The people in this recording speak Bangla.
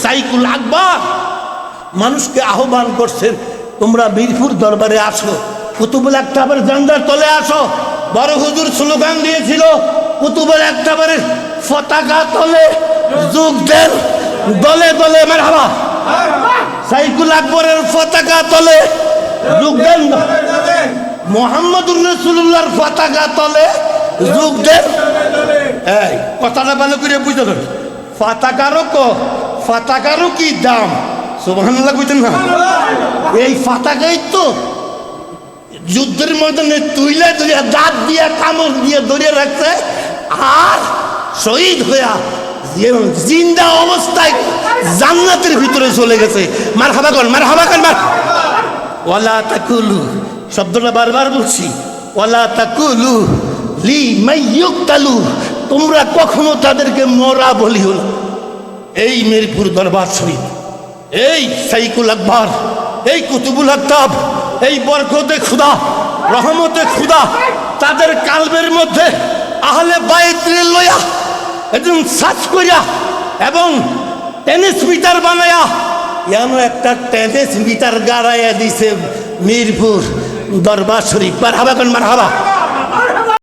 সাইকুল আকবর মানুষকে আহ্বান করছেন, তোমরা মিরপুর দরবারে আসো, কুতুবুল আকতাবের জান্ডার তলে আসো। বড় হুজুর স্লোগান দিয়েছিল, কুতুবুল আকতাবের পতাকা তলে যোগ দেন, দলে দলে মারহাবা। সাইকুল আকবরের পতাকা তলে যোগ দেন, মুহাম্মদুর রাসূলুল্লাহর পতাকা তলে যোগ দেন। এই কথাটা ভালো করে বুঝতে, পতাকারও কি দাম, সুবহানাল্লাহ কইতেন না? এই পতাকাই তো যুদ্ধের ময়দানে তুইলা তুইলা দাঁত দিয়া কামড় দিয়ে ধরে রাখছে, আর শহীদ হইয়া জিন্দা অবস্থায় জান্নাতের ভিতরে চলে গেছে। মারহাবা কর, মারহাবা কর, ওয়ালা তাকুলু, শব্দটা বারবার বলছি, ওয়ালা তাকুলু লি মাইয়ুকতালু, তোমরা কখনো তাদেরকে মরা বলিও না। এই মিরপুর দরবার শরীফ, এই সাইকুল আকবর, এই কুতুবুল আকতাব, এই বরকতে খুদা, রহমতে খুদা, তাদের কালবের মধ্যে আহলে বাইতের লইয়া একদম সার্চ করিয়া এবং টেনিস মিটার বানায়া, এমন একটা টেনিস মিটার গাড়াইয়া দিছে মিরপুর দরবার শরীফ। মারহাবা কোন মারহাবা।